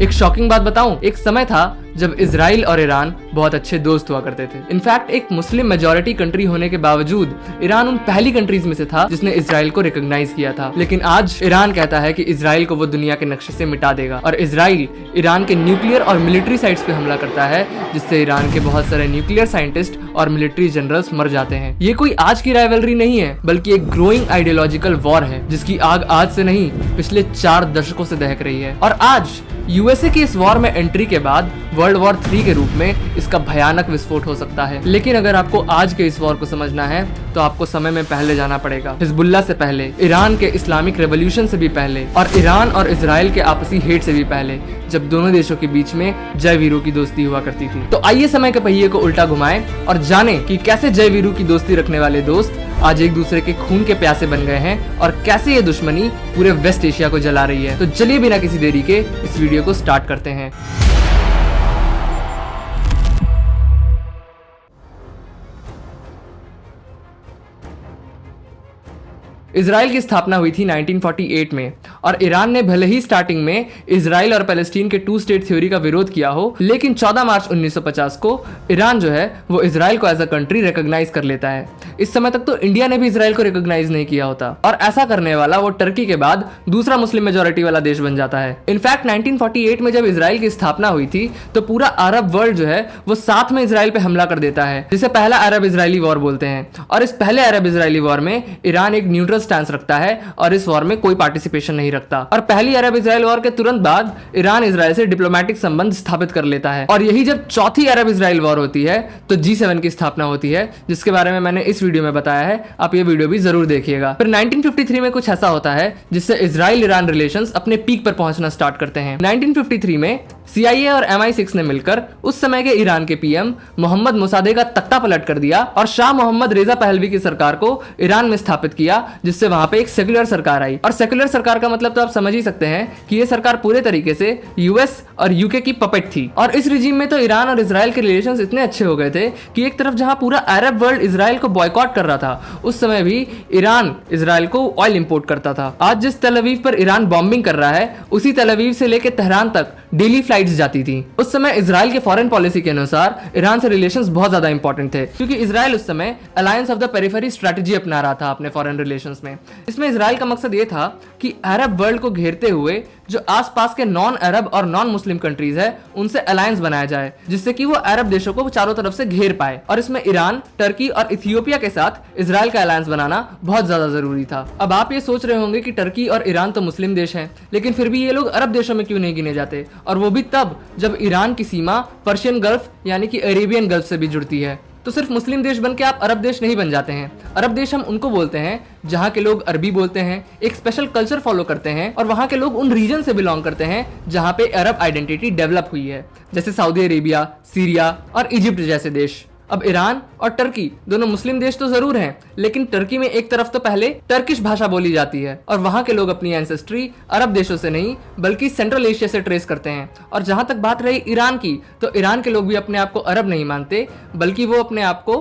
एक शॉकिंग बात बताऊं, एक समय था जब इजराइल और ईरान बहुत अच्छे दोस्त हुआ करते थे। इनफैक्ट एक मुस्लिम मेजॉरिटी कंट्री होने के बावजूद ईरान उन पहली कंट्रीज में से था जिसने इजराइल को रिकॉग्नाइज किया था। लेकिन आज ईरान कहता है कि इजराइल को वो दुनिया के नक्शे से मिटा देगा और इजराइल ईरान के न्यूक्लियर और मिलिट्री साइट्स पे हमला करता है, जिससे ईरान के बहुत सारे न्यूक्लियर साइंटिस्ट और मिलिट्री जनरल्स मर जाते हैं। ये कोई आज की राइवलरी नहीं है, बल्कि एक ग्रोइंग आइडियोलॉजिकल वॉर है जिसकी आग आज से नहीं पिछले 4 दशकों से दहक रही है। और आज यूएसए की इस वॉर में एंट्री के बाद वर्ल्ड वॉर 3 के रूप में इसका भयानक विस्फोट हो सकता है। लेकिन अगर आपको आज के इस वॉर को समझना है तो आपको समय में पहले जाना पड़ेगा, हिजबुल्लाह से पहले, ईरान के इस्लामिक रेवोल्यूशन से भी पहले और ईरान और इजराइल के आपसी हेट से भी पहले, जब दोनों देशों के बीच में जय वीरू की दोस्ती हुआ करती थी। तो आइए समय के पहिए को उल्टा घुमाएं और जाने कि कैसे जय वीरू की दोस्ती रखने वाले दोस्त आज एक दूसरे के खून के प्यासे बन गए हैं और कैसे ये दुश्मनी पूरे वेस्ट एशिया को जला रही है। तो चलिए बिना किसी देरी के इस वीडियो को स्टार्ट करते हैं। इजराइल की स्थापना हुई थी 1948 में और ईरान ने भले ही स्टार्टिंग में इजराइल और पैलेस्टीन के 2 स्टेट थ्योरी का विरोध किया हो, लेकिन 14 मार्च 1950 को ईरान जो है वो इजराइल को एज अ कंट्री रिकॉग्नाइज कर लेता है। इस समय तक तो इंडिया ने भी इजराइल को रिकॉग्नाइज नहीं किया होता और ऐसा करने वाला वो टर्की के बाद दूसरा मुस्लिम मेजोरिटी वाला देश बन जाता है। इनफैक्ट 1948 में जब इजराइल की स्थापना हुई थी तो पूरा अरब वर्ल्ड जो है वो साथ में इजराइल पे हमला कर देता है, जिसे पहला अरब इजरायली वॉर बोलते हैं। और इस पहले अरब इजरायली वॉर में ईरान एक न्यूट्रल स्टैंस रखता है और इस वॉर में कोई पार्टिसिपेशन नहीं रखता। और पहली अरब इजराइल वॉर के तुरंत बाद ईरान इजराइल से डिप्लोमेटिक संबंध स्थापित कर लेता है। और यही जब चौथी अरब इजराइल वॉर होती है तो G7 की स्थापना होती है, जिसके बारे में मैंने इस वीडियो में बताया है, आप ये वीडियो भी जरूर देखिएगा। फिर 1953 में कुछ ऐसा होता है जिससे इजराइल ईरान रिलेशंस अपने पीक पर पहुंचना स्टार्ट करते हैं। 1953 में CIA और MI6 ने मिलकर उस समय के ईरान के PM मोहम्मद मोसादेक का तख्ता पलट कर दिया और शाह मोहम्मद रेजा पहलवी की सरकार को ईरान में स्थापित किया, जिससे वहां पे एक सेक्युलर सरकार आई। और सेक्युलर सरकार का मतलब तो आप समझ ही सकते हैं कि ये सरकार पूरे तरीके से US और UK की पपेट थी। और इस रिजीम में तो ईरान और इजराइल के रिलेशंस इतने अच्छे हो गए थे कि एक तरफ जहां पूरा अरब वर्ल्ड इजराइल को बॉयकॉट कर रहा था, उस समय भी ईरान इजराइल को ऑयल इंपोर्ट करता था। आज जिस तेल अवीव पर ईरान बॉम्बिंग कर रहा है, उसी तेल अवीव से लेकर तेहरान तक डेली फ्लाइट्स जाती थी। उस समय इजराइल के फॉरेन पॉलिसी के अनुसार ईरान से रिलेशंस बहुत ज्यादा इंपॉर्टेंट थे, क्योंकि इजराइल उस समय alliance of the periphery strategy अपना रहा था अपने फॉरेन रिलेशंस में। इसमें इजराइल का मकसद ये था कि अरब वर्ल्ड को घेरते हुए जो आसपास के नॉन अरब और नॉन मुस्लिम कंट्रीज है उनसे अलायंस बनाया जाए, जिससे कि वो अरब देशों को चारों तरफ से घेर पाए। और इसमें ईरान, टर्की और इथियोपिया के साथ इजराइल का अलायंस बनाना बहुत ज्यादा जरूरी था। अब आप ये सोच रहे होंगे कि टर्की और ईरान तो मुस्लिम देश हैं, लेकिन फिर भी ये लोग अरब देशों में क्यों नहीं गिने जाते, और वो भी तब जब ईरान की सीमा पर्शियन गल्फ यानी कि अरेबियन गल्फ से भी जुड़ती है। तो सिर्फ मुस्लिम देश बन के आप अरब देश नहीं बन जाते हैं। अरब देश हम उनको बोलते हैं जहाँ के लोग अरबी बोलते हैं, एक स्पेशल कल्चर फॉलो करते हैं और वहाँ के लोग उन रीजन से बिलोंग करते हैं जहाँ पे अरब आइडेंटिटी डेवलप हुई है, जैसे सऊदी अरेबिया, सीरिया और इजिप्ट जैसे देश। अब ईरान और टर्की दोनों मुस्लिम देश तो जरूर हैं, लेकिन टर्की में एक तरफ तो पहले टर्किश भाषा बोली जाती है और वहां के लोग अपनी एंसेस्ट्री अरब देशों से नहीं बल्कि सेंट्रल एशिया से ट्रेस करते हैं। और जहां तक बात रही ईरान की, तो ईरान के लोग भी अपने आप को अरब नहीं मानते, बल्कि वो अपने आप को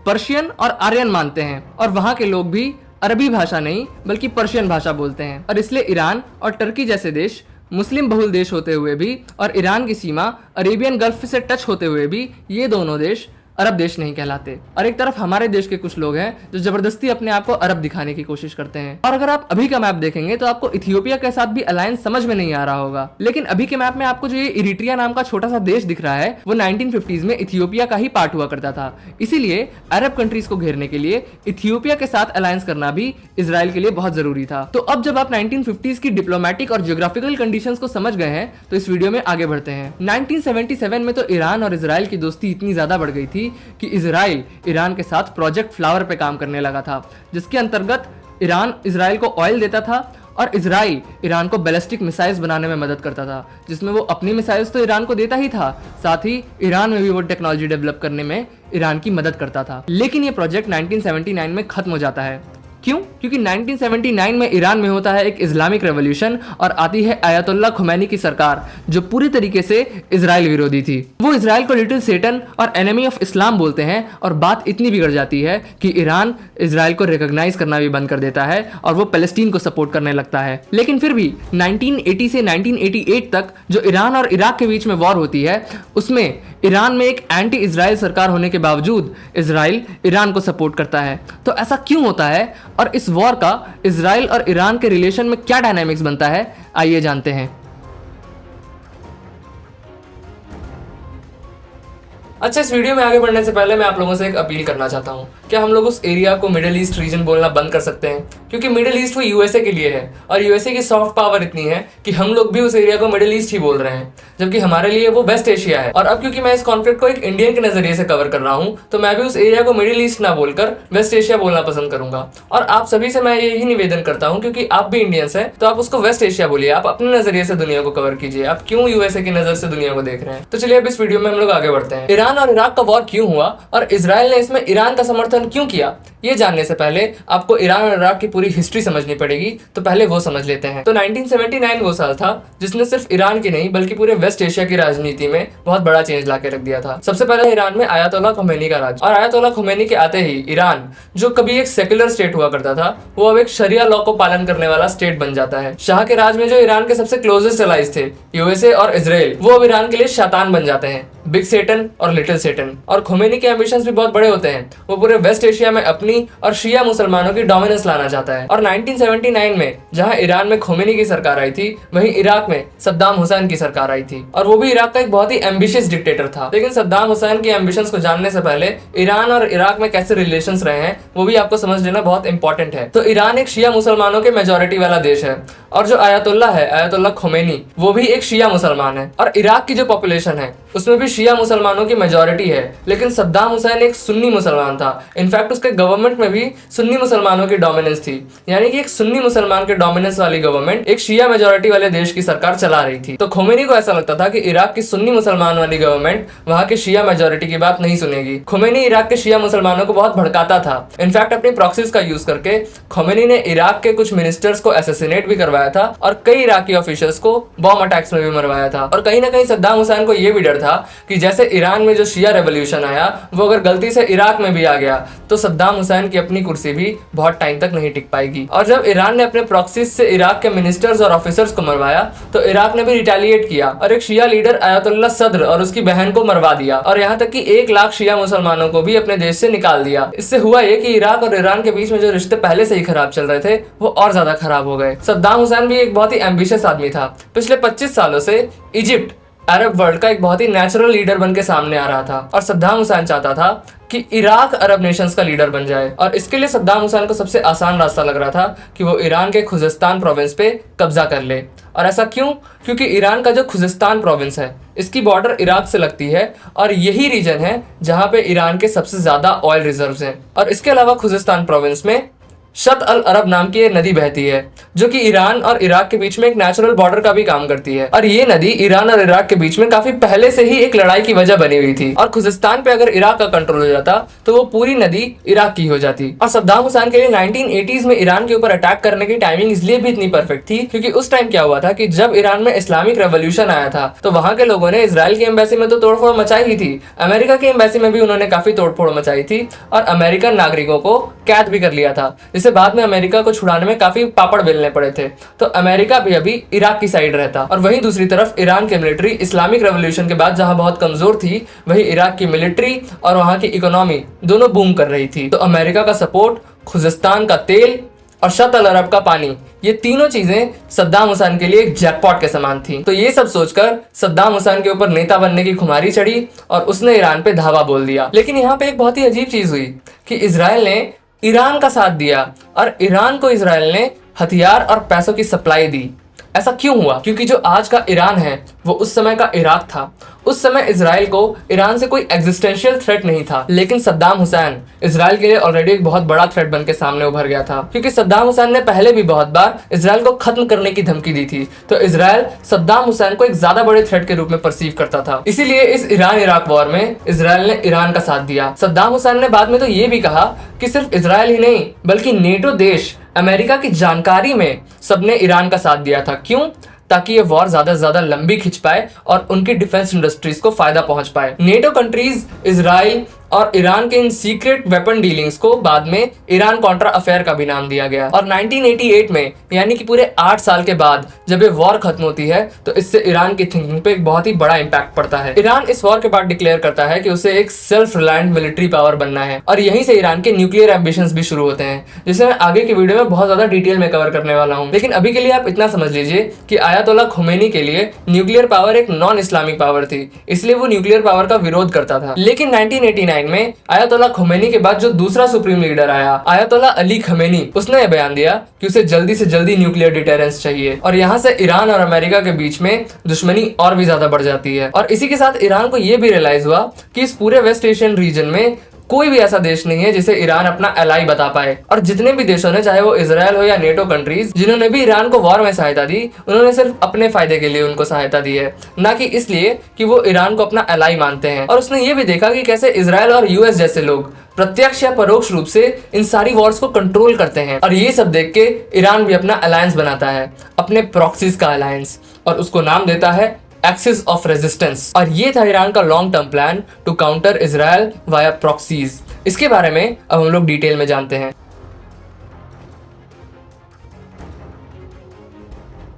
पर्शियन और आर्यन मानते हैं और वहां के लोग भी अरबी भाषा नहीं बल्कि पर्शियन भाषा बोलते हैं। और इसलिए ईरान और टर्की जैसे देश मुस्लिम बहुल देश होते हुए भी और ईरान की सीमा अरेबियन गल्फ से टच होते हुए भी ये दोनों देश अरब देश नहीं कहलाते। और एक तरफ हमारे देश के कुछ लोग हैं जो जबरदस्ती अपने आप को अरब दिखाने की कोशिश करते हैं। और अगर आप अभी का मैप देखेंगे तो आपको इथियोपिया के साथ भी अलायंस समझ में नहीं आ रहा होगा, लेकिन अभी के मैप में आपको जो ये इरिट्रिया नाम का छोटा सा देश दिख रहा है वो 1950s में इथियोपिया का ही पार्ट हुआ करता था। इसीलिए अरब कंट्रीज को घेरने के लिए इथियोपिया के साथ अलायंस करना भी इजराइल के लिए बहुत जरूरी था। तो अब जब आप 1950s की डिप्लोमेटिक और जियोग्राफिकल कंडीशंस को समझ गए हैं तो इस वीडियो में आगे बढ़ते हैं। 1977 में तो ईरान और इजराइल की दोस्ती इतनी ज्यादा बढ़ गई थी कि इजराइल ईरान के साथ प्रोजेक्ट फ्लावर पे काम करने लगा था, जिसके अंतर्गत ईरान इजराइल को ऑयल देता था और इजराइल ईरान को बैलिस्टिक मिसाइल्स बनाने में मदद करता था, जिसमें वो अपनी मिसाइल्स तो ईरान को देता ही था, साथ ही ईरान में भी वो टेक्नोलॉजी डेवलप करने में ईरान की मदद करता था। लेकिन ये प्रोजेक्ट 1979 में खत्म हो जाता है क्यों? क्योंकि 1979 में ईरान में होता है एक इस्लामिक रेवोल्यूशन और आती है आयतुल्लाह खुमैनी की सरकार, जो पूरी तरीके से इजराइल विरोधी थी। वो इजराइल को लिटिल सेटन और एनिमी ऑफ इस्लाम बोलते हैं और बात इतनी बिगड़ जाती है कि ईरान इजराइल को रिकॉग्नाइज करना भी बंद कर देता है और वो पैलेस्टीन को सपोर्ट करने लगता है। लेकिन फिर भी 1980 से 1988 तक जो ईरान और इराक के बीच में वॉर होती है, उसमें ईरान में एक एंटी इजराइल सरकार होने के बावजूद इजराइल ईरान को सपोर्ट करता है। तो ऐसा क्यों होता है और इस वॉर का इजराइल और ईरान के रिलेशन में क्या डायनामिक्स बनता है, आइए जानते हैं। अच्छा, इस वीडियो में आगे बढ़ने से पहले मैं आप लोगों से एक अपील करना चाहता हूँ। क्या हम लोग उस एरिया को मिडिल ईस्ट रीजन बोलना बंद कर सकते हैं? क्योंकि मिडिल ईस्ट वो यूएसए के लिए है और यूएसए की सॉफ्ट पावर इतनी है कि हम लोग भी उस एरिया को मिडिल ईस्ट ही बोल रहे हैं, जबकि हमारे लिए वो वेस्ट एशिया है। और अब क्योंकि मैं इस कॉन्फ्लिक्ट को एक इंडियन के नजरिए से कवर कर रहा हूँ, तो मैं भी उस एरिया को मिडिल ईस्ट ना बोलकर वेस्ट एशिया बोलना पसंद करूंगा। और आप सभी से मैं यही निवेदन करता हूँ, क्योंकि आप भी इंडियंस हैं, तो आप उसको वेस्ट एशिया बोलिए। आप अपने नजरिए से दुनिया को कवर कीजिए। आप क्यों यूएसए की नजर से दुनिया को देख रहे हैं? तो चलिए अब इस वीडियो में हम लोग आगे बढ़ते हैं। ईरान और इराक का वॉर क्यों हुआ और इजराइल ने इसमें ईरान का समर्थन क्यों किया, ये जानने से पहले आपको ईरान और इराक की पूरी हिस्ट्री समझनी पड़ेगी। तो पहले वो समझ लेते हैं। तो 1979 वो साल था जिसने सिर्फ ईरान की नहीं बल्कि पूरे वेस्ट एशिया की राजनीति में बहुत बड़ा चेंज लाके रख दिया था। सबसे पहले ईरान में आयतुल्लाह खुमैनी का राज, और आयतुल्लाह खुमैनी के आते ही ईरान, जो कभी एक सेक्युलर स्टेट हुआ करता था, वो अब एक शरिया लॉ को पालन करने वाला स्टेट बन जाता है। शाह के राज में जो ईरान के सबसे क्लोजेस्ट एलाइज थे, यूएसए और इजराइल, वो अब ईरान के लिए शैतान बन जाते हैं, बिग सेटन और लिटिल सेटन। और खुमैनी के एम्बिशंस भी बहुत बड़े होते हैं। वो पूरे वेस्ट एशिया में अपनी और शिया मुसलमानों की डोमिनेंस लाना चाहता है। और 1979 में जहां ईरान में खुमैनी की सरकार आई थी, वहीं इराक में सद्दाम हुसैन की सरकार आई थी। और वो भी इराक का एक बहुत ही एम्बिशियस डिक्टेटर था। लेकिन सद्दाम हुसैन की एम्बिशंस को जानने से पहले ईरान और इराक में कैसे रिलेशंस रहे हैं वो भी आपको समझ लेना बहुत इंपॉर्टेंट है। तो ईरान एक शिया मुसलमानों के मेजोरिटी वाला देश है, और जो आयतुल्लाह है, आयतुल्लाह खुमैनी, वो भी एक शिया मुसलमान है। और इराक की जो पॉपुलेशन है उसमें भी शिया मुसलमानों की मेजोरिटी है। लेकिन सद्दाम हुसैन एक सुन्नी मुसलमान था। इनफैक्ट उसके गवर्नमेंट में भी सुन्नी मुसलमानों की डोमिनेंस थी, यानी कि एक सुन्नी मुसलमान के डोमिनेंस वाली गवर्नमेंट एक शिया मेजोरिटी वाले देश की सरकार चला रही थी। तो खुमैनी को ऐसा लगता था कि इराक की सुन्नी मुसलमान वाली गवर्नमेंट वहां के शिया मेजोरिटी की बात नहीं सुनेगी। खुमैनी इराक के शिया मुसलमानों को बहुत भड़काता था। इनफैक्ट अपनी प्रॉक्सीज का यूज करके खुमैनी ने इराक के कुछ मिनिस्टर्स को असैसिनेट भी करवाया था और कई इराकी ऑफिशियल्स को बॉम्ब अटैक्स में भी मरवाया था। और कहीं ना कहीं सद्दाम हुसैन को यह भी डर था कि जैसे ईरान में जो शिया रेवोल्यूशन आया, वो अगर गलती से इराक में भी आ गया तो सद्दाम हुसैन की अपनी कुर्सी भी बहुत टाइम तक नहीं टिक पाएगी। और जब ईरान ने अपने प्रॉक्सीज से इराक के मिनिस्टर्स और ऑफिसर्स को मरवाया, तो इराक ने भी रिटेलिएट किया और एक शिया लीडर आयतुल्लाह सद्र और उसकी बहन को मरवा दिया। और यहाँ तक कि 1 लाख शिया मुसलमानों को भी अपने देश से निकाल दिया। इससे हुआ ये कि इराक और ईरान के बीच में जो रिश्ते पहले से ही खराब चल रहे थे, वो और ज्यादा खराब हो गए। सद्दाम हुसैन भी एक बहुत ही एम्बिशियस आदमी था। पिछले 25 सालों से इजिप्ट अरब वर्ल्ड का एक बहुत ही नेचुरल लीडर बन के सामने आ रहा था, और सद्दाम हुसैन चाहता था कि इराक अरब नेशंस का लीडर बन जाए। और इसके लिए सद्दाम हुसैन को सबसे आसान रास्ता लग रहा था कि वो ईरान के खुजिस्तान प्रोविंस पे कब्जा कर ले। और ऐसा क्यों? क्योंकि ईरान का जो खुजिस्तान प्रोविंस है, इसकी बॉर्डर इराक से लगती है, और यही रीजन है जहां पे ईरान के सबसे ज्यादा ऑयल रिजर्व्स हैं। और इसके अलावा खुजिस्तान प्रोविंस में शत अल अरब नाम की एक नदी बहती है, जो कि ईरान और इराक के बीच में एक नेचुरल बॉर्डर का भी काम करती है। और ये नदी ईरान और इराक के बीच में काफी पहले से ही एक लड़ाई की वजह बनी हुई थी। और खुजिस्तान पे अगर इराक का कंट्रोल हो जाता तो वो पूरी नदी इराक की हो जाती। और सद्दाम हुसैन के लिए 1980s में ईरान के ऊपर अटैक करने की टाइमिंग इसलिए भी इतनी परफेक्ट थी क्योंकि उस टाइम क्या हुआ था कि जब ईरान में इस्लामिक रेवोल्यूशन आया था, तो वहां के लोगों ने इजराइल की एम्बेसी में तो तोड़फोड़ मचाई ही थी, अमेरिका की एम्बेसी में भी उन्होंने काफी तोड़फोड़ मचाई थी, और अमेरिकन नागरिकों को कैद भी कर लिया था, जिसे बाद में अमेरिका को छुड़ाने में काफी पापड़ बेलने पड़े थे। तो अमेरिका भी अभी इराक की साइड रहता। और वहीं दूसरी तरफ ईरान की मिलिट्री इस्लामिक रेवोल्यूशन के बाद जहां बहुत कमजोर थी, वहीं इराक की मिलिट्री और वहां की इकोनॉमी दोनों बूम कर रही थी। तो अमेरिका का सपोर्ट, खुजिस्तान का तेल और शत अल अरब का पानी, ये तीनों चीजें सद्दाम हुसैन के लिए एक जैकपॉट के समान थी। तो ये सब सोचकर सद्दाम हुसैन के ऊपर नेता बनने की खुमारी चढ़ी और उसने ईरान पे धावा बोल दिया। लेकिन यहाँ पे एक बहुत ही अजीब चीज हुई कि इजराइल ने ईरान का साथ दिया और ईरान को इजराइल ने हथियार और पैसों की सप्लाई दी। ऐसा क्यों हुआ? क्योंकि जो आज का ईरान है वो उस समय का इराक था। उस समय इजराइल को ईरान से कोई एग्जिस्टेंशियल थ्रेट नहीं था, लेकिन सद्दाम हुसैन इजराइल के लिए ऑलरेडी एक बहुत बड़ा थ्रेट बन के सामने उभर गया था, क्योंकि सद्दाम हुसैन ने पहले भी बहुत बार इजराइल को खत्म करने की धमकी दी थी। तो इजराइल सद्दाम हुसैन को एक ज्यादा बड़े थ्रेट के रूप में परसीव करता था। इसीलिए इस ईरान इराक वॉर में इजराइल ने ईरान का साथ दिया। सद्दाम हुसैन ने बाद में तो ये भी कहा कि सिर्फ इजराइल ही नहीं बल्कि नेटो देश अमेरिका की जानकारी में सबने ईरान का साथ दिया था। क्यों? ताकि ये वॉर ज्यादा से ज्यादा लंबी खिंच पाए और उनकी डिफेंस इंडस्ट्रीज को फायदा पहुंच पाए। नेटो कंट्रीज इजराइल और ईरान के इन सीक्रेट वेपन डीलिंग्स को बाद में ईरान कॉन्ट्रा अफेयर का भी नाम दिया गया। और 1988 में यानी कि पूरे 8 साल के बाद जब ये वॉर खत्म होती है तो इससे ईरान की थिंकिंग पे एक बहुत ही बड़ा इंपैक्ट पड़ता है। ईरान इस वॉर के बाद डिक्लेयर करता है कि उसे एक सेल्फ रिलायंट मिलिट्री पावर बनना है और यहीं से ईरान के न्यूक्लियर एम्बिशंस भी शुरू होते हैं, जिसे मैं आगे की वीडियो में बहुत ज्यादा डिटेल में कवर करने वाला हूँ। लेकिन अभी के लिए आप इतना समझ लीजिए कि आयतोल्ला खुमैनी के लिए न्यूक्लियर पावर एक नॉन इस्लामिक पावर थी, इसलिए वो न्यूक्लियर पावर का विरोध करता था। लेकिन 1989 में आयतोल्ला खुमैनी के बाद जो दूसरा सुप्रीम लीडर आया, आयतोल्ला अली खमेनी, उसने यह बयान दिया कि उसे जल्दी से जल्दी न्यूक्लियर डिटेरेंस चाहिए और यहाँ से ईरान और अमेरिका के बीच में दुश्मनी और भी ज्यादा बढ़ जाती है। और इसी के साथ ईरान को यह भी रियलाइज हुआ कि इस पूरे वेस्ट एशियन रीजन में कोई भी ऐसा देश नहीं है जिसे ईरान अपना एलाई बता पाए। और जितने भी देशों ने, चाहे वो इजराइल हो या नेटो कंट्रीज, जिन्होंने भी ईरान को वॉर में सहायता दी, उन्होंने सिर्फ अपने फायदे के लिए उनको सहायता दी है, ना कि इसलिए कि वो ईरान को अपना एलाई मानते हैं। और उसने ये भी देखा कि कैसे इजराइल और यूएस जैसे लोग प्रत्यक्ष या परोक्ष रूप से इन सारी वॉर्स को कंट्रोल करते हैं। और ये सब देख के ईरान भी अपना अलायंस बनाता है, अपने प्रॉक्सीज का अलायंस, और उसको नाम देता है एक्सिस ऑफ रेजिस्टेंस। और ये था ईरान का long term plan to counter Israel via proxies. इसके बारे में अब हम लोग डिटेल में जानते हैं।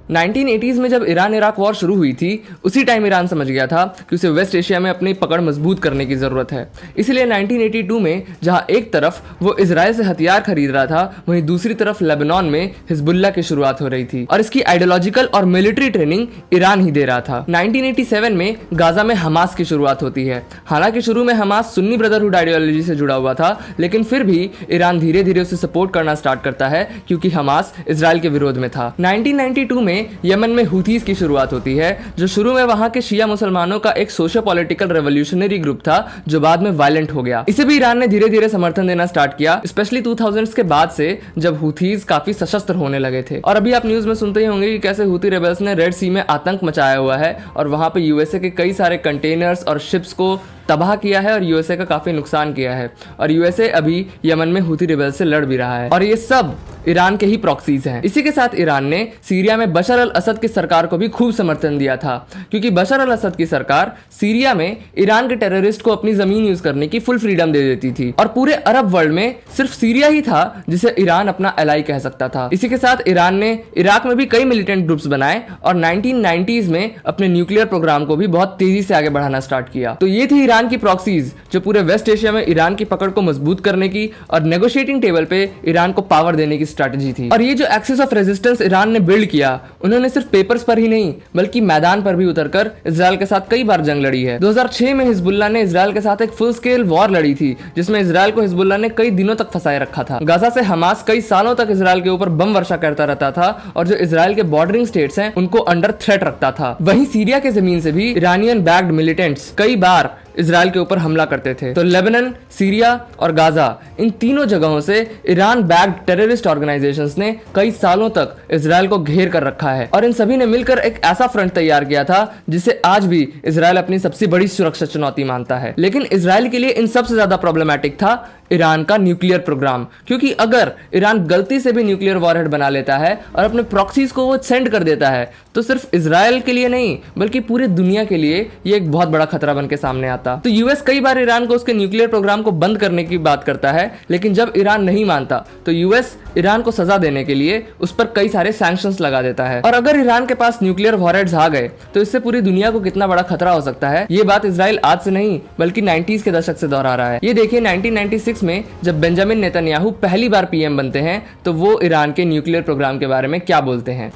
1980s में जब ईरान इराक वॉर शुरू हुई थी, उसी टाइम ईरान समझ गया था कि उसे वेस्ट एशिया में अपनी पकड़ मजबूत करने की जरूरत है। इसलिए 1982 में जहां एक तरफ वो इजराइल से हथियार खरीद रहा था, वहीं दूसरी तरफ लेबनान में हिजबुल्लाह की शुरुआत हो रही थी और इसकी आइडियोलॉजिकल और मिलिट्री ट्रेनिंग ईरान ही दे रहा था। 1987 में गाजा में हमास की शुरुआत होती है। हालांकि शुरू में हमास सुन्नी ब्रदरहुड आइडियोलॉजी से जुड़ा हुआ था, लेकिन फिर भी ईरान धीरे धीरे उसे सपोर्ट करना स्टार्ट करता है क्योंकि हमास इजराइल के विरोध में था। 1992 में यमन में हुथीज की शुरुआत होती है, जो शुरू में वहां के शिया मुसलमानों का एक सोशो पॉलिटिकल रेवोल्यूशनरी ग्रुप था जो बाद में वायलेंट हो गया। इसे भी ईरान ने धीरे धीरे समर्थन देना स्टार्ट किया, स्पेशली 2000s के बाद से जब हुथीज काफी सशस्त्र होने लगे थे। और अभी आप न्यूज में सुनते ही होंगे कि कैसे हुथी रेबल्स ने रेड सी में आतंक मचाया हुआ है और वहां पे यूएसए के कई सारे कंटेनर्स और शिप्स को तबाह किया है और यूएसए का काफी नुकसान किया है। और यूएसए अभी यमन में हुथी रिबेल से लड़ भी रहा है और ये सब ईरान के ही प्रॉक्सीज हैं। इसी के साथ ईरान ने सीरिया में बशर अल असद की सरकार को भी खूब समर्थन दिया था, क्योंकि बशर अल असद की सरकार सीरिया में ईरान के टेररिस्ट को अपनी जमीन यूज करने की फुल फ्रीडम दे देती थी और पूरे अरब वर्ल्ड में सिर्फ सीरिया ही था जिसे ईरान अपना एलाई कह सकता था। इसी के साथ ईरान ने इराक में भी कई मिलिटेंट ग्रुप्स बनाए और 1990s में अपने न्यूक्लियर प्रोग्राम को भी बहुत तेजी से आगे बढ़ाना स्टार्ट किया। तो ये थी ईरान की प्रॉक्सीज, जो पूरे वेस्ट एशिया में ईरान की पकड़ को मजबूत करने की और नेगोशिएटिंग टेबल पे ईरान को पावर देने की स्ट्रैटेजी थी। और ये जो एक्सिस ऑफ रेजिस्टेंस ईरान ने बिल्ड किया, उन्होंने सिर्फ पेपर्स पर ही नहीं बल्कि मैदान पर भी उतरकर इजराइल के साथ कई बार जंग लड़ी है। 2006 में हिजबुल्लाह ने इजराइल के साथ एक फुल स्केल वॉर लड़ी थी, जिसमें इजराइल को हिजबुल्लाह ने कई दिनों तक फंसाए रखा था। गाजा से हमास कई सालों तक इजराइल के ऊपर बम वर्षा करता रहता था और जो इजराइल के बॉर्डरिंग स्टेट्स हैं उनको अंडर थ्रेट रखता था। वहीं सीरिया के जमीन से भी ईरानियन बैक्ड मिलिटेंट्स कई बार इजराइल के ऊपर हमला करते थे। तो लेबनान, सीरिया और गाजा, इन तीनों जगहों से ईरान बैक्ड टेररिस्ट ऑर्गेनाइजेशंस ने कई सालों तक इजराइल को घेर कर रखा है और इन सभी ने मिलकर एक ऐसा फ्रंट तैयार किया था जिसे आज भी इजराइल अपनी सबसे बड़ी सुरक्षा चुनौती मानता है। लेकिन इजराइल के लिए इन सबसे ज्यादा प्रॉब्लमैटिक था ईरान का न्यूक्लियर प्रोग्राम, क्योंकि अगर ईरान गलती से भी न्यूक्लियर वॉरहेड बना लेता है और अपने प्रॉक्सीज को वो सेंड कर देता है, तो सिर्फ इजराइल के लिए नहीं बल्कि पूरी दुनिया के लिए ये एक बहुत बड़ा खतरा बन के सामने आता। तो यूएस कई बार ईरान को उसके न्यूक्लियर प्रोग्राम को बंद करने की बात करता है, लेकिन जब ईरान नहीं मानता तो यूएस ईरान को सजा देने के लिए उस पर कई सारे सैंक्शंस लगा देता है। और अगर ईरान के पास न्यूक्लियर वॉरहेड्स आ गए तो इससे पूरी दुनिया को कितना बड़ा खतरा हो सकता है, ये बात इजराइल आज से नहीं बल्कि 90s के दशक से दोहरा रहा है। ये देखिए 1996 में जब बेंजामिन नेतन्याहू पहली बार पीएम बनते हैं तो वो ईरान के न्यूक्लियर प्रोग्राम के बारे में क्या बोलते हैं।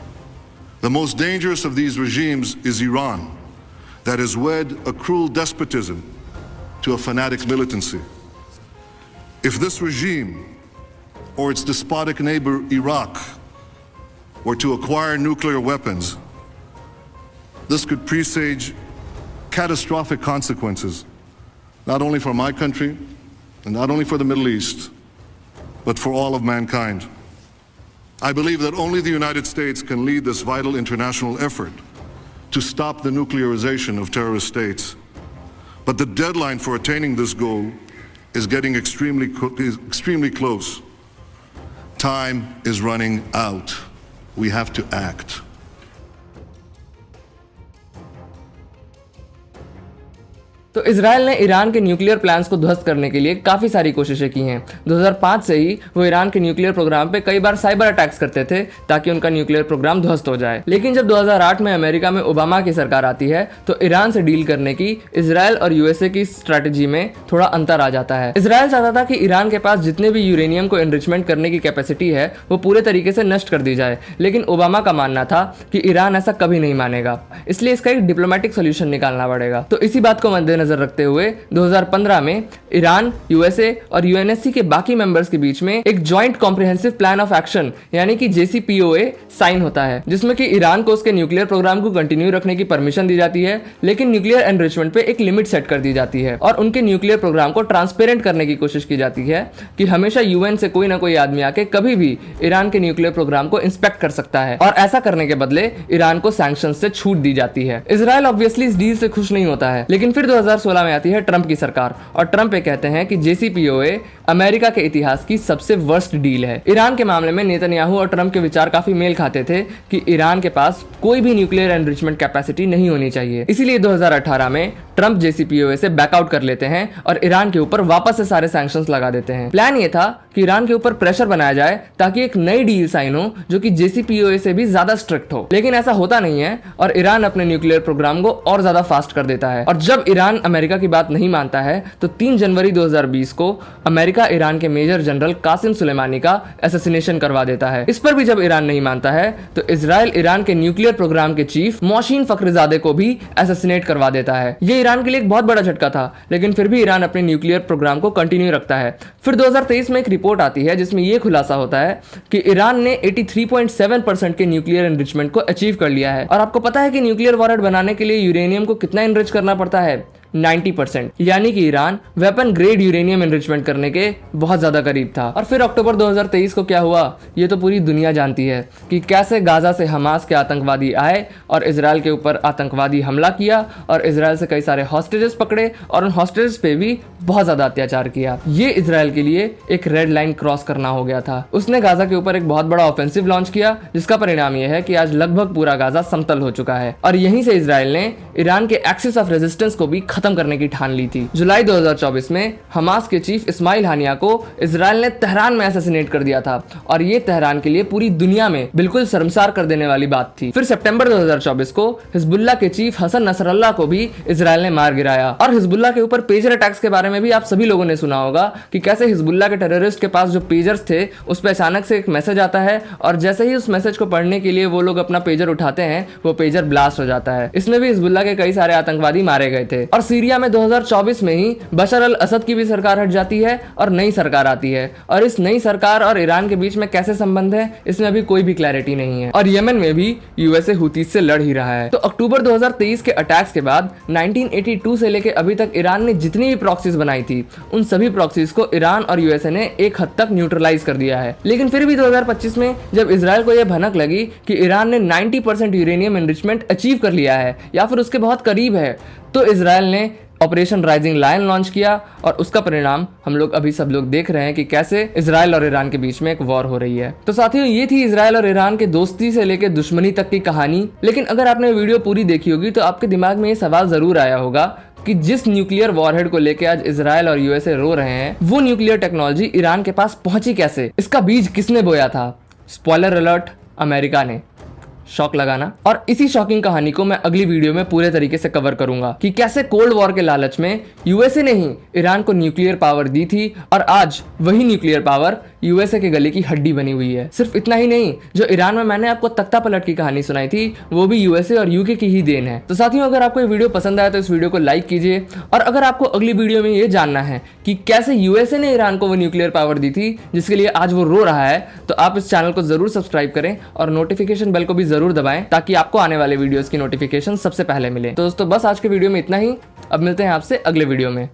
The most dangerous of these regimes is Iran, that has wed a cruel despotism to a fanatic militancy. If this regime or its despotic neighbor Iraq or to acquire nuclear weapons, this could presage catastrophic consequences, not only for my country and not only for the Middle East, but for all of mankind. I believe that only the United States can lead this vital international effort to stop the nuclearization of terrorist states. But the deadline for attaining this goal is getting extremely close. Time is running out. We have to act. तो Israel ने Iran के nuclear plans को ध्वस्त करने के लिए काफी सारी कोशिशें की हैं। 2005 से ही वो ईरान के न्यूक्लियर प्रोग्राम पे कई बार साइबर अटैक्स करते थे ताकि उनका न्यूक्लियर प्रोग्राम ध्वस्त हो जाए। लेकिन जब 2008 में अमेरिका में ओबामा की सरकार आती है तो ईरान से डील करने की इजराइल और यूएसए की स्ट्रैटेजी में थोड़ा अंतर आ जाता है। इजराइल चाहता था कि ईरान के पास जितने भी यूरेनियम को एनरिचमेंट करने की कैपेसिटी है वो पूरे तरीके से नष्ट कर दी जाए, लेकिन ओबामा का मानना था कि ईरान ऐसा कभी नहीं मानेगा, इसलिए इसका एक डिप्लोमेटिक सोल्यूशन निकालना पड़ेगा। तो इसी बात को मद्देनजर रखते हुए 2015 में ईरान, यूएसए और यूएनएससी के बाकी मेंबर्स के बीच में एक joint comprehensive plan of action यानी कि JCPOA साइन होता है, जिसमें कि ईरान को उसके न्यूक्लियर प्रोग्राम को कंटिन्यू रखने की परमिशन दी जाती है, लेकिन न्यूक्लियर एनरिचमेंट पे एक लिमिट सेट कर दी जाती है और उनके न्यूक्लियर प्रोग्राम को ट्रांसपेरेंट करने की कोशिश की जाती है कि हमेशा यूएन से कोई ना कोई आदमी आके कभी भी ईरान के न्यूक्लियर प्रोग्राम को इंस्पेक्ट कर सकता है और ऐसा करने के बदले ईरान को सैंक्शन से छूट दी जाती है। इजराइल ऑब्वियसली इस डील से खुश नहीं होता है, लेकिन फिर 2016 में आती है ट्रंप की सरकार और ट्रंप ये कहते हैं कि JCPOA अमेरिका के इतिहास की सबसे वर्स्ट डील है। ईरान के मामले में नेतन्याहू और ट्रंप के विचार काफी मेल खाते थे कि ईरान के पास कोई भी न्यूक्लियर एनरिचमेंट कैपेसिटी नहीं होनी चाहिए। इसीलिए 2018 में ट्रंप JCPOA से बैकआउट कर लेते हैं और ईरान के ऊपर वापस से सारे सैंक्शंस लगा देते हैं। प्लान ये था कि ईरान के ऊपर प्रेशर बनाया जाए ताकि एक नई डील साइन हो जो कि JCPOA से भी ज्यादा स्ट्रिक्ट हो, लेकिन ऐसा होता नहीं है और ईरान अपने न्यूक्लियर प्रोग्राम को और ज्यादा फास्ट कर देता है। और जब ईरान अमेरिका की बात नहीं मानता है तो 3 जनवरी 2020 को अमेरिका ईरान के मेजर जनरल कासिम सुलेमानी का असैसिनेशन करवा देता है। इस पर भी जब ईरान नहीं मानता है तो इजराइल ईरान के न्यूक्लियर प्रोग्राम के चीफ मोहसिन फखरीजादे को भी असैसिनेट करवा देता है। ये ईरान के लिए एक बहुत बड़ा झटका था, लेकिन फिर भी ईरान अपने न्यूक्लियर प्रोग्राम को कंटिन्यू रखता है। फिर 2023 में एक रिपोर्ट आती है जिसमें यह खुलासा होता है कि ईरान ने 83.7% के न्यूक्लियर एनरिचमेंट को अचीव कर लिया है। और आपको पता है कि न्यूक्लियर वॉरहेड बनाने के लिए यूरेनियम को कितना एनरिच करना पड़ता है? 90%, यानी कि Iran weapon grade uranium enrichment करने के बहुत ज्यादा करीब था। और फिर अक्टूबर 2023 को क्या हुआ ये तो पूरी दुनिया जानती है कि कैसे गाजा से हमास के आतंकवादी आए और इजराइल के ऊपर आतंकवादी हमला किया और इजराइल से कई सारे हॉस्टेजेस पकड़े और उन हॉस्टेजेस पे भी बहुत ज्यादा अत्याचार किया। ये इजराइल के लिए एक रेड लाइन क्रॉस करना हो गया था। उसने गाजा के ऊपर एक बहुत बड़ा ऑफेंसिव लॉन्च किया जिसका परिणाम यह है कि आज लगभग पूरा गाजा समतल हो चुका है और यहीं से इजराइल ने ईरान के एक्सिस ऑफ रेजिस्टेंस को भी खत्म करने की ठान ली थी। जुलाई 2024 में हमास के चीफ इस्माइल हानिया को इजराइल ने तेहरान में असैसिनेट कर दिया था और ये तेहरान के लिए पूरी दुनिया में बिल्कुल शर्मसार कर देने वाली बात थी। फिर सितंबर 2024 को हिजबुल्लाह के चीफ हसन नसरल्लाह को भी इजराइल ने मार गिराया। और हिजबुल्लाह के ऊपर पेजर अटैक्स के बारे में भी आप सभी लोगों ने सुना होगा कि कैसे हिजबुल्लाह के टेररिस्ट के पास जो पेजर्स थे उस पर अचानक से एक मैसेज आता है और जैसे ही उस मैसेज को पढ़ने के लिए वो लोग अपना पेजर उठाते हैं वो पेजर ब्लास्ट हो जाता है। इसमें भी हिजबुल्लाह के कई सारे आतंकवादी मारे गए थे। और सीरिया में 2024 में ही बशर अल असद की भी सरकार हट जाती है और नई सरकार आती है और इस नई सरकार और ईरान के बीच में कैसे संबंध है इसमें अभी कोई भी क्लैरिटी नहीं है। और यमन में भी यूएसए हुतीज से लड़ ही रहा है। तो अक्टूबर 2023 के अटैक्स के बाद 1982 से लेकर अभी तक ईरान ने जितनी भी प्रॉक्सीज बनाई थी उन सभी प्रॉक्सीज को ईरान और यूएसए ने एक हद तक न्यूट्रलाइज कर दिया है। लेकिन फिर भी 2025 में जब इजराइल को यह भनक लगी कि ईरान ने 90% यूरेनियम एनरिचमेंट अचीव कर लिया है या फिर उसके बहुत करीब है, तो इजराइल ने ऑपरेशन राइजिंग लायन लॉन्च किया और उसका परिणाम हम लोग अभी सब लोग देख रहे हैं कि कैसे इजराइल और ईरान के बीच में एक वॉर हो रही है। तो साथियों ये थी इजराइल और ईरान के दोस्ती से लेकर दुश्मनी तक की कहानी। लेकिन अगर आपने वीडियो पूरी देखी होगी तो आपके दिमाग में ये सवाल जरूर आया होगा कि जिस न्यूक्लियर वॉरहेड को लेकर आज इजराइल और यूएसए रो रहे हैं वो न्यूक्लियर टेक्नोलॉजी ईरान के पास पहुंची कैसे? इसका बीज किसने बोया था? स्पॉइलर अलर्ट, अमेरिका ने। शॉक लगाना। और इसी शॉकिंग कहानी को मैं अगली वीडियो में पूरे तरीके से कवर करूंगा कि कैसे कोल्ड वॉर के लालच में यूएसए ने ही ईरान को न्यूक्लियर पावर दी थी और आज वही न्यूक्लियर पावर यूएसए के गले की हड्डी बनी हुई है। सिर्फ इतना ही नहीं, जो ईरान में मैंने आपको तख्ता पलट की कहानी सुनाई थी वो भी यूएसए और यूके की ही देन है। तो साथियों, अगर आपको ये वीडियो पसंद आया तो इस वीडियो को लाइक कीजिए, और अगर आपको अगली वीडियो में ये जानना है कि कैसे यूएसए ने ईरान को वो न्यूक्लियर पावर दी थी जिसके लिए आज वो रो रहा है, तो आप इस चैनल को जरूर सब्सक्राइब करें और नोटिफिकेशन बेल को भी जरूर दबाएं ताकि आपको आने वाले वीडियोस की नोटिफिकेशन सबसे पहले मिले। तो दोस्तों, बस आज के वीडियो में इतना ही। अब मिलते हैं आपसे अगले वीडियो में।